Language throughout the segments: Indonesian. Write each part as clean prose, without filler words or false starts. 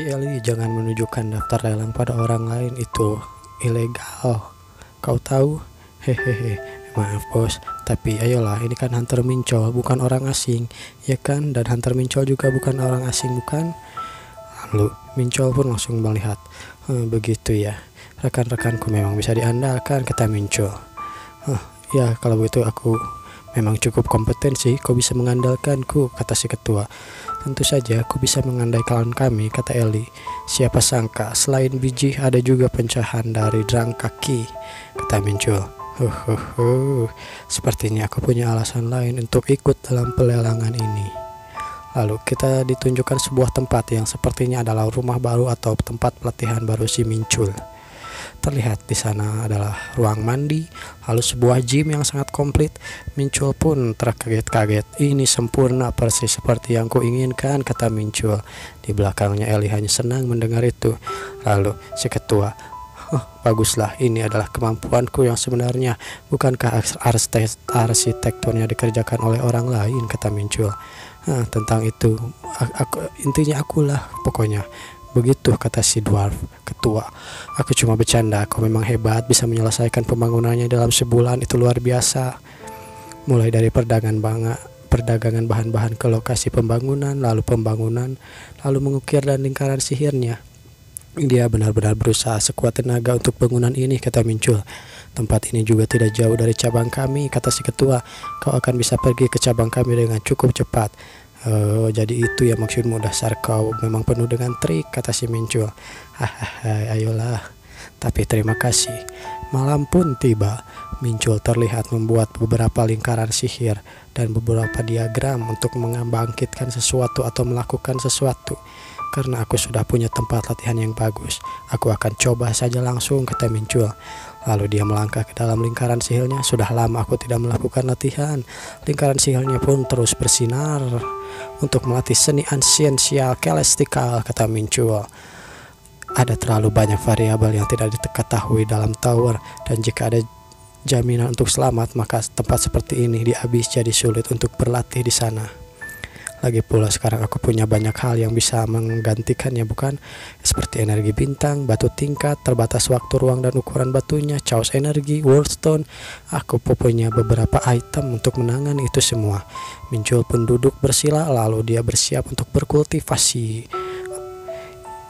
Hei Eli, jangan menunjukkan daftar lelang pada orang lain, itu ilegal. Kau tahu? Hehehe, maaf bos, tapi ayolah, ini kan Hunter Mincol, bukan orang asing, ya kan? Dan Hunter Mincol juga bukan orang asing, bukan? Lalu Mincol pun langsung melihat, begitu ya, rekan-rekanku memang bisa diandalkan, kata Mincol. Ya kalau begitu aku memang cukup kompeten sih, kau bisa mengandalkanku, kata si ketua. Tentu saja aku bisa mengandalkan kami, kata Eli. Siapa sangka selain biji ada juga pecahan dari drang kaki, kata Mincul. Sepertinya aku punya alasan lain untuk ikut dalam pelelangan ini. Lalu kita ditunjukkan sebuah tempat yang sepertinya adalah rumah baru atau tempat pelatihan baru si Mincul. Terlihat di sana adalah ruang mandi, lalu sebuah gym yang sangat komplit. Mincul pun terkaget-kaget. Ini sempurna persis seperti yang kuinginkan, kata Mincul. Di belakangnya Eli hanya senang mendengar itu. Lalu si ketua, baguslah, ini adalah kemampuanku yang sebenarnya. Bukankah arsitekturnya dikerjakan oleh orang lain, kata Mincul. Tentang itu, intinya akulah pokoknya. Begitu, kata si dwarf ketua. Aku cuma bercanda, kau memang hebat, bisa menyelesaikan pembangunannya dalam sebulan, itu luar biasa. Mulai dari perdagangan bahan-bahan ke lokasi pembangunan, lalu mengukir dan lingkaran sihirnya. Dia benar-benar berusaha sekuat tenaga untuk bangunan ini, kata Mincul. Tempat ini juga tidak jauh dari cabang kami, kata si ketua. Kau akan bisa pergi ke cabang kami dengan cukup cepat. Jadi itu ya maksudmu, dasar kau memang penuh dengan trik, kata si Mincul. Ayolah, tapi terima kasih. Malam pun tiba. Mincul terlihat membuat beberapa lingkaran sihir dan beberapa diagram untuk membangkitkan sesuatu atau melakukan sesuatu. Karena aku sudah punya tempat latihan yang bagus, aku akan coba saja langsung, kata Mincul. Lalu dia melangkah ke dalam lingkaran sihirnya. Sudah lama aku tidak melakukan latihan. Lingkaran sihirnya pun terus bersinar untuk melatih seni ansiensial celestial, kata Mincul. Ada terlalu banyak variabel yang tidak diketahui dalam tower, dan jika ada jaminan untuk selamat, maka tempat seperti ini dihabis jadi sulit untuk berlatih di sana. Lagi pula sekarang aku punya banyak hal yang bisa menggantikannya, bukan? Seperti energi bintang, batu tingkat, terbatas waktu, ruang dan ukuran batunya, chaos energi, worldstone. Aku punya beberapa item untuk menangani itu semua. Mincul pun duduk bersila, lalu dia bersiap untuk berkultivasi.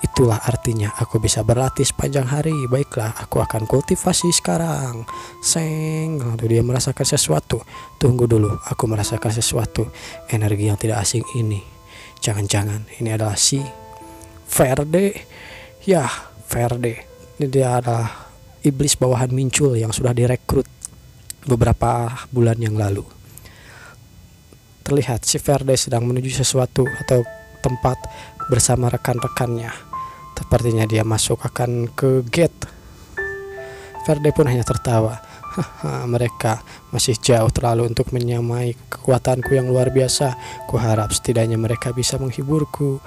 Itulah artinya aku bisa berlatih sepanjang hari. Baiklah, aku akan kultivasi sekarang. Lalu dia merasakan sesuatu. Tunggu dulu, aku merasakan sesuatu. Energi yang tidak asing ini. Jangan-jangan ini adalah si Verde. Ya, Verde. Ini dia adalah iblis bawahan Mincul yang sudah direkrut beberapa bulan yang lalu. Terlihat si Verde sedang menuju sesuatu atau tempat bersama rekan-rekannya. Sepertinya dia akan ke gate. Verde pun hanya tertawa. Mereka masih jauh terlalu untuk menyamai kekuatanku yang luar biasa. Kuharap setidaknya mereka bisa menghiburku.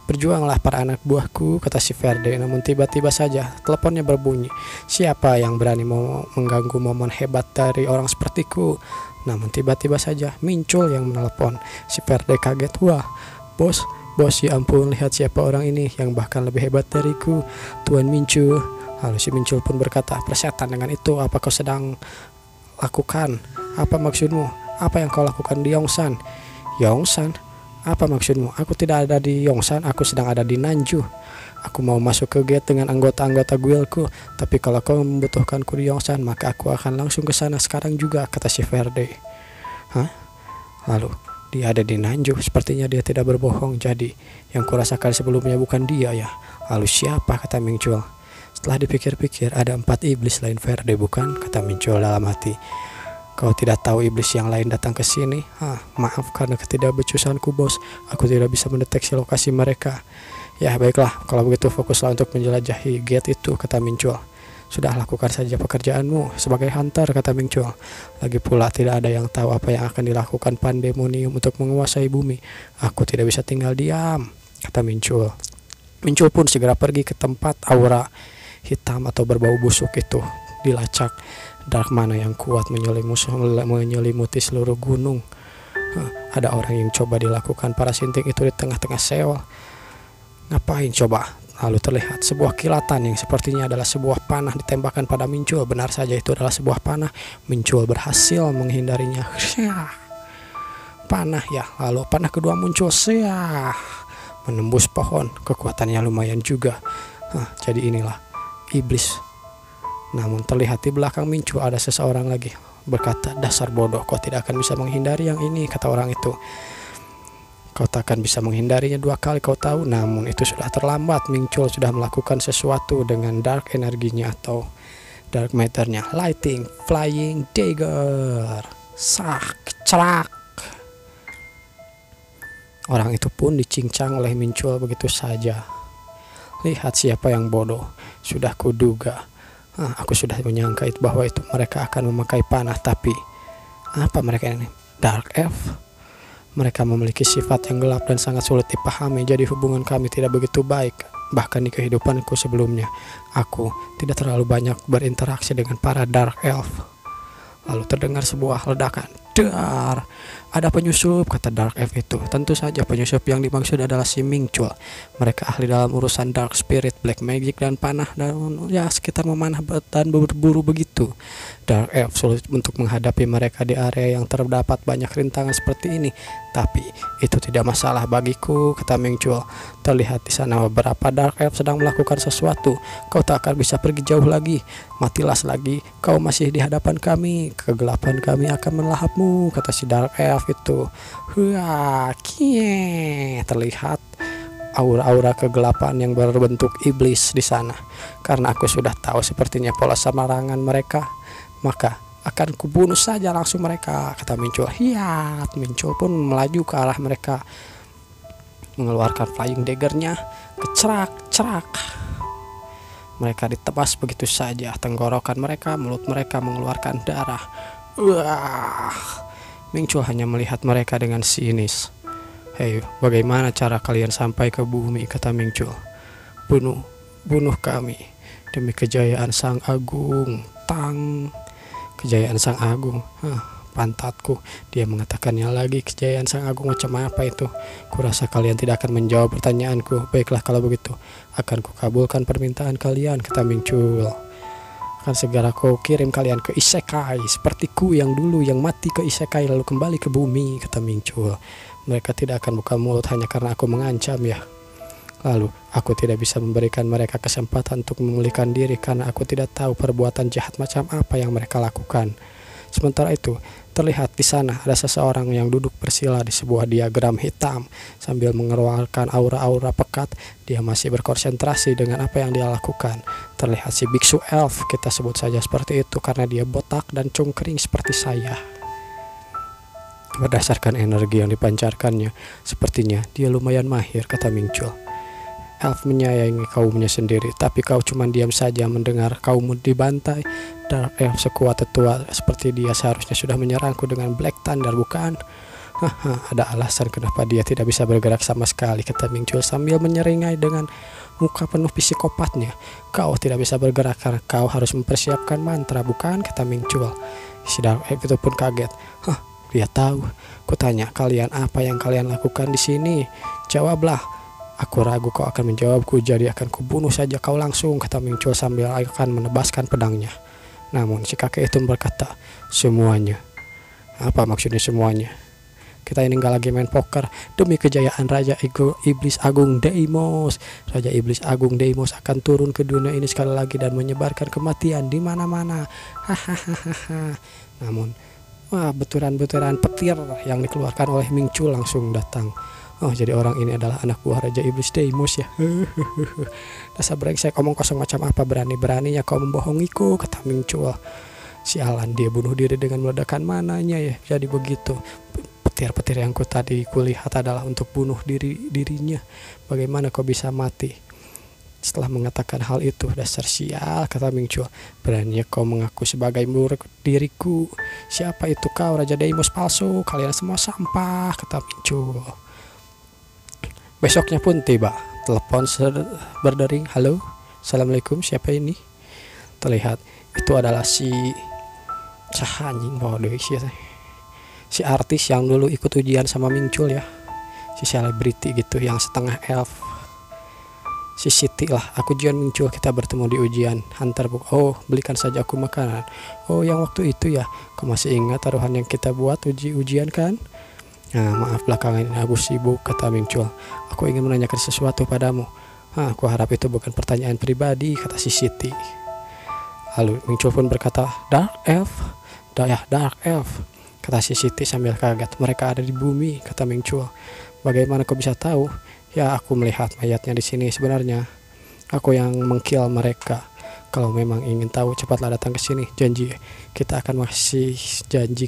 Berjuanglah para anak buahku, kata si Verde. Namun tiba-tiba saja teleponnya berbunyi. Siapa yang berani mau mengganggu momen hebat dari orang sepertiku? Namun tiba-tiba saja Mincul yang menelepon. Si Verde kaget. Wah, bos, ya ampun, lihat siapa orang ini yang bahkan lebih hebat dariku, Tuan Mincul. Lalu si Mincul pun berkata, persetan dengan itu, apa kau sedang lakukan? Apa maksudmu? Apa yang kau lakukan di Yongsan? Yongsan? Apa maksudmu? Aku tidak ada di Yongsan, aku sedang ada di Nanju. Aku mau masuk ke gate dengan anggota-anggota guildku, tapi kalau kau membutuhkanku di Yongsan, maka aku akan langsung ke sana sekarang juga, kata si Verde. Lalu dia ada di Nanju, sepertinya dia tidak berbohong. Jadi yang kurasakan sebelumnya bukan dia ya. Lalu siapa, kata Mincul. Setelah dipikir-pikir, ada 4 iblis lain Verde, bukan? Kata Mincul dalam hati. Kau tidak tahu iblis yang lain datang ke sini? Maaf karena ketidakbecusanku, bos. Aku tidak bisa mendeteksi lokasi mereka. Ya baiklah, kalau begitu fokuslah untuk menjelajahi gate itu, kata Mincul. Sudah, lakukan saja pekerjaanmu sebagai hunter, kata Mincul. Lagi pula tidak ada yang tahu apa yang akan dilakukan Pandemonium untuk menguasai bumi. Aku tidak bisa tinggal diam, kata Mincul. Mincul pun segera pergi ke tempat aura hitam atau berbau busuk itu dilacak. Dark mana yang kuat menyelimuti seluruh gunung. Ada orang yang coba dilakukan para sinting itu di tengah-tengah Seoul. Ngapain coba? Lalu terlihat sebuah kilatan yang sepertinya adalah sebuah panah ditembakkan pada Mincul. Benar saja itu adalah sebuah panah. Mincul berhasil menghindarinya. Syah. Panah ya. Lalu panah kedua muncul. Syah. Menembus pohon. Kekuatannya lumayan juga. Jadi inilah iblis. Namun terlihat di belakang Mincul ada seseorang lagi. Berkata, dasar bodoh, kau tidak akan bisa menghindari yang ini, kata orang itu. Kau tak akan bisa menghindarinya 2 kali, kau tahu. Namun itu sudah terlambat. Mincul sudah melakukan sesuatu dengan dark energinya atau dark matternya. Lighting, flying dagger. Sak, cerak. Orang itu pun dicincang oleh Mincul begitu saja. Lihat siapa yang bodoh. Sudah kuduga. Aku sudah menyangka bahwa itu mereka akan memakai panah. Tapi apa mereka ini? Dark elf. Mereka memiliki sifat yang gelap dan sangat sulit dipahami, jadi hubungan kami tidak begitu baik. Bahkan di kehidupanku sebelumnya, aku tidak terlalu banyak berinteraksi dengan para Dark Elf. Lalu terdengar sebuah ledakan. Dar, ada penyusup, kata Dark Elf itu. Tentu saja penyusup yang dimaksud adalah si Mincul. Mereka ahli dalam urusan Dark Spirit, Black Magic, dan panah, dan ya sekitar memanah dan berburu begitu. Dark Elf sulit untuk menghadapi mereka di area yang terdapat banyak rintangan seperti ini. Tapi itu tidak masalah bagiku, kata Mincul. Terlihat di sana beberapa Dark Elf sedang melakukan sesuatu. Kau tak akan bisa pergi jauh lagi. Matilah lagi, kau masih di hadapan kami. Kegelapan kami akan melahapmu, kata si Dark Elf itu. Terlihat aura-aura kegelapan yang berbentuk iblis di sana. Karena aku sudah tahu sepertinya pola samarangan mereka, maka akan kubunuh saja langsung mereka, kata Mincul. Mincul pun melaju ke arah mereka, mengeluarkan flying daggernya. Kecerak. Mereka ditebas begitu saja. Tenggorokan mereka, mulut mereka mengeluarkan darah. Mincul hanya melihat mereka dengan sinis. Hei, bagaimana cara kalian sampai ke bumi, kata Mincul. Bunuh kami demi kejayaan Sang Agung. Kejayaan Sang Agung. Pantatku, dia mengatakannya lagi. Kejayaan Sang Agung macam apa itu? Kurasa kalian tidak akan menjawab pertanyaanku. Baiklah kalau begitu, akan kukabulkan permintaan kalian, kata Mincul. Akan segera kau kirim kalian ke isekai, sepertiku yang dulu yang mati ke isekai lalu kembali ke bumi, kata Mincul. Mereka tidak akan buka mulut hanya karena aku mengancam ya. Lalu aku tidak bisa memberikan mereka kesempatan untuk memulihkan diri karena aku tidak tahu perbuatan jahat macam apa yang mereka lakukan. Sementara itu, terlihat di sana ada seseorang yang duduk bersila di sebuah diagram hitam sambil mengeluarkan aura-aura pekat. Dia masih berkonsentrasi dengan apa yang dia lakukan. Terlihat si biksu elf, kita sebut saja seperti itu karena dia botak dan cungkring seperti saya. Berdasarkan energi yang dipancarkannya, sepertinya dia lumayan mahir, kata Mincul. Elf menyayangi kaumnya sendiri, tapi kau cuma diam saja mendengar kaummu dibantai. Dark Elf sekuat tetua seperti dia seharusnya sudah menyerangku dengan Black Thunder, bukan? Ada alasan kenapa dia tidak bisa bergerak sama sekali, kata Mincul sambil menyeringai dengan muka penuh psikopatnya. Kau tidak bisa bergerak karena kau harus mempersiapkan mantra, bukan? Kata Mincul. Si Dark Elf itu pun kaget. Dia tahu. Kutanya, kalian apa yang kalian lakukan di sini? Jawablah. Aku ragu kau akan menjawabku, jadi akan kubunuh saja kau langsung, kata Mincul sambil akan menebaskan pedangnya. Namun si kakek itu berkata, semuanya. Apa maksudnya semuanya? Kita ini nggak lagi main poker. Demi kejayaan Raja Iblis Agung Deimos. Raja Iblis Agung Deimos akan turun ke dunia ini sekali lagi dan menyebarkan kematian di mana-mana. Namun, butiran-butiran petir yang dikeluarkan oleh Mincul langsung datang. Jadi orang ini adalah anak buah Raja Iblis Deimos ya. Dasar brengsek, omong kosong macam apa, berani-beraninya kau membohongiku, kata Mincul. Sialan, dia bunuh diri dengan meledakan mananya ya. Jadi begitu. Petir-petir yang tadi kulihat adalah untuk bunuh dirinya. Bagaimana kau bisa mati? Setelah mengatakan hal itu, dasar sial, kata Mincul. Beraninya kau mengaku sebagai murid diriku. Siapa itu kau, Raja Deimos palsu? Kalian semua sampah, kata Mincul. Besoknya pun tiba. Telepon berdering. Halo, assalamualaikum, siapa ini? Terlihat itu adalah si artis yang dulu ikut ujian sama Mincul ya. Si selebriti gitu yang setengah elf. Si Siti lah, aku ujian muncul, kita bertemu di ujian. Hantar buku, oh belikan saja aku makanan. Oh yang waktu itu ya, kau masih ingat taruhan yang kita buat ujian kan? Nah, maaf belakangan ini aku sibuk, kata Mingcul. Aku ingin menanyakan sesuatu padamu. Aku harap itu bukan pertanyaan pribadi, kata si Siti. Lalu Mingcul pun berkata, Dark Elf, kata si Siti sambil kaget. Mereka ada di bumi, kata Mingcul. Bagaimana kau bisa tahu? Ya, aku melihat mayatnya di sini. Sebenarnya aku yang mengkill mereka. Kalau memang ingin tahu, cepatlah datang ke sini. Janji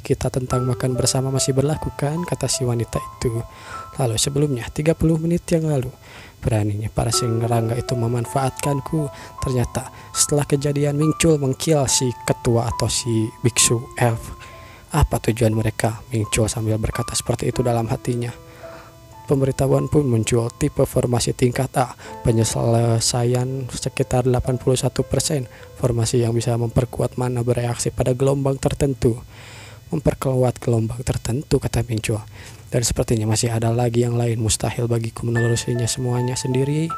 kita tentang makan bersama masih berlaku kan, kata si wanita itu. Lalu sebelumnya 30 menit yang lalu, beraninya para Rangga itu memanfaatkanku. Ternyata setelah kejadian Mingcul mengkill si ketua atau si biksu elf. Apa tujuan mereka? Mingcul sambil berkata seperti itu dalam hatinya. Pemberitahuan pun muncul, tipe formasi tingkat A, penyelesaian sekitar 81%, formasi yang bisa memperkuat mana bereaksi pada gelombang tertentu. Memperkuat gelombang tertentu, kata Mingcul. Dan sepertinya masih ada lagi yang lain, mustahil bagiku menelusurinya semuanya sendiri.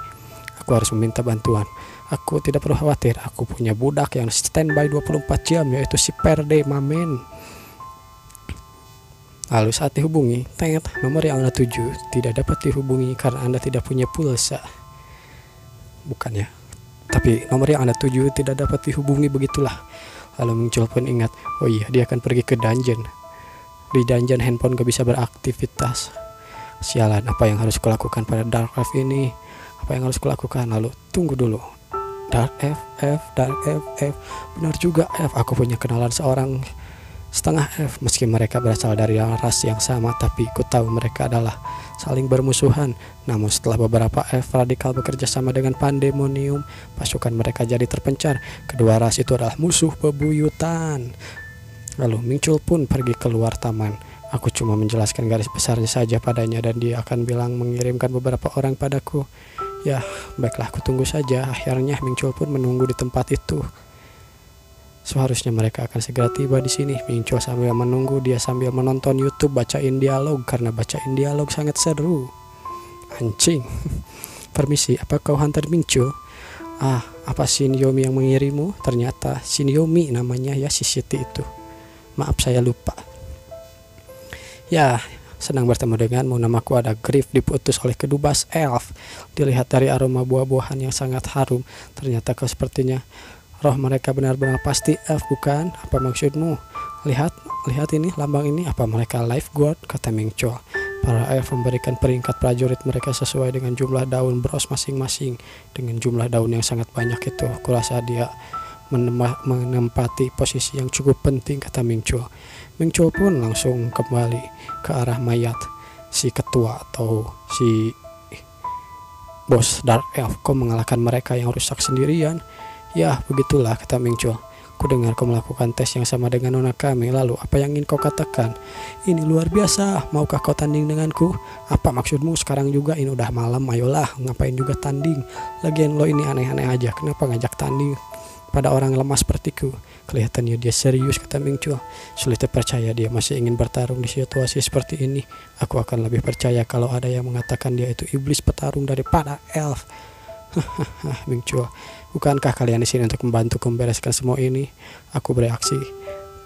Aku harus meminta bantuan. Aku tidak perlu khawatir, aku punya budak yang standby 24 jam, yaitu si Perde Mamen. Lalu saat dihubungi, nomor yang Anda tuju tidak dapat dihubungi karena Anda tidak punya pulsa. Bukan ya, tapi nomor yang Anda tuju tidak dapat dihubungi, begitulah. Lalu Mingcul pun ingat, oh iya dia akan pergi ke dungeon. Di dungeon handphone gak bisa beraktivitas. Sialan, apa yang harus kulakukan pada Dark Elf ini? Apa yang harus kulakukan? Lalu tunggu dulu. Dark F. Benar juga F, aku punya kenalan seorang setengah F. Meski mereka berasal dari ras yang sama, tapi ku tahu mereka adalah saling bermusuhan. Namun setelah beberapa F radikal bekerja sama dengan Pandemonium, pasukan mereka jadi terpencar. Kedua ras itu adalah musuh bebuyutan. Lalu Mingcul pun pergi keluar taman. Aku cuma menjelaskan garis besarnya saja padanya dan dia akan bilang mengirimkan beberapa orang padaku. Ya, baiklah, aku tunggu saja. Akhirnya Mingcul pun menunggu di tempat itu. Seharusnya mereka akan segera tiba di sini. Mingcul sambil menunggu, dia sambil menonton YouTube bacain dialog karena bacain dialog sangat seru. Anjing. Permisi, apa kau Hunter Mingcul? Apa Shinyomi yang mengirimu? Ternyata Shinyomi namanya ya, si Siti itu. Maaf saya lupa. Ya, senang bertemu denganmu. Namaku ada Griff, diputus oleh kedubas elf. Dilihat dari aroma buah-buahan yang sangat harum, ternyata kau sepertinya roh mereka benar-benar pasti elf, bukan? Apa maksudmu? Lihat ini, lambang ini. Apa mereka lifeguard? Kata Mingcul. Para elf memberikan peringkat prajurit mereka sesuai dengan jumlah daun bros masing-masing. Dengan jumlah daun yang sangat banyak itu, aku rasa dia menempati posisi yang cukup penting, kata Mingcul. Mingcul pun langsung kembali ke arah mayat si ketua atau si bos Dark Elf. Kau mengalahkan mereka yang rusak sendirian. Ya, begitulah, kata Mingcul. Ku dengar kau melakukan tes yang sama dengan nona kami. Lalu, apa yang ingin kau katakan? Ini luar biasa. Maukah kau tanding denganku? Apa maksudmu? Sekarang juga ini udah malam. Ayolah, ngapain juga tanding? Lagian lo ini aneh-aneh aja. Kenapa ngajak tanding pada orang lemah sepertiku? Kelihatannya dia serius, kata Mingcul. Sulit percaya dia masih ingin bertarung di situasi seperti ini. Aku akan lebih percaya kalau ada yang mengatakan dia itu iblis petarung daripada elf. Mingcul, bukankah kalian di sini untuk membantu membereskan semua ini? Aku bereaksi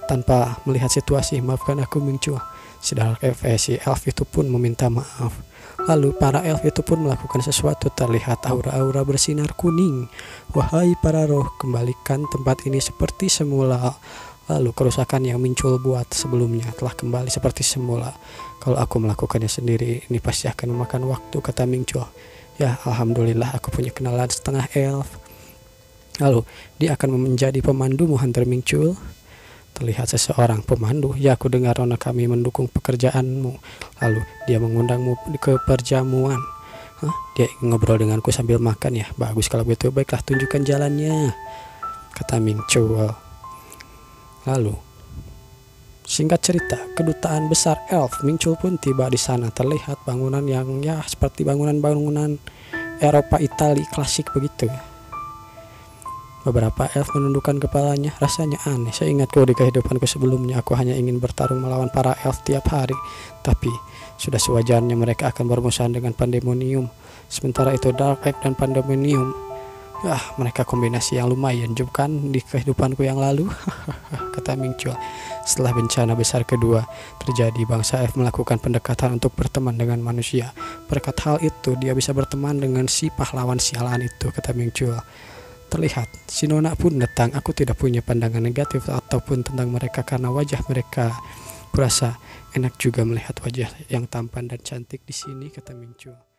tanpa melihat situasi. Maafkan aku, Mingcul. Si elf itu pun meminta maaf. Lalu para elf itu pun melakukan sesuatu. Terlihat aura-aura bersinar kuning. Wahai para roh, kembalikan tempat ini seperti semula. Lalu kerusakan yang Mingcul buat sebelumnya telah kembali seperti semula. Kalau aku melakukannya sendiri, ini pasti akan memakan waktu, kata Mingcul. Ya, alhamdulillah aku punya kenalan setengah elf. Lalu, dia akan menjadi pemandumu, Hunter Mingcul. Terlihat seseorang pemandu. Ya, aku dengar nona kami mendukung pekerjaanmu. Lalu, dia mengundangmu ke perjamuan. Dia ingin ngobrol denganku sambil makan ya. Bagus kalau begitu, baiklah tunjukkan jalannya, kata Mingcul. Lalu, singkat cerita, kedutaan besar elf Mingcul pun tiba di sana. Terlihat bangunan yang ya seperti bangunan-bangunan Eropa Itali klasik begitu. Beberapa elf menundukkan kepalanya. Rasanya aneh. Saya ingatku di kehidupanku sebelumnya, aku hanya ingin bertarung melawan para elf tiap hari. Tapi sudah sewajarnya mereka akan bermusuhan dengan Pandemonium. Sementara itu Dark Elf dan Pandemonium, mereka kombinasi yang lumayan bukan di kehidupanku yang lalu. Kata Mingchul. Setelah bencana besar kedua terjadi, bangsa elf melakukan pendekatan untuk berteman dengan manusia. Berkat hal itu dia bisa berteman dengan si pahlawan sialan itu, kata Mingchul. Terlihat si Nona pun datang. Aku tidak punya pandangan negatif ataupun tentang mereka karena wajah mereka. Kurasa enak juga melihat wajah yang tampan dan cantik di sini, kata Mingchul.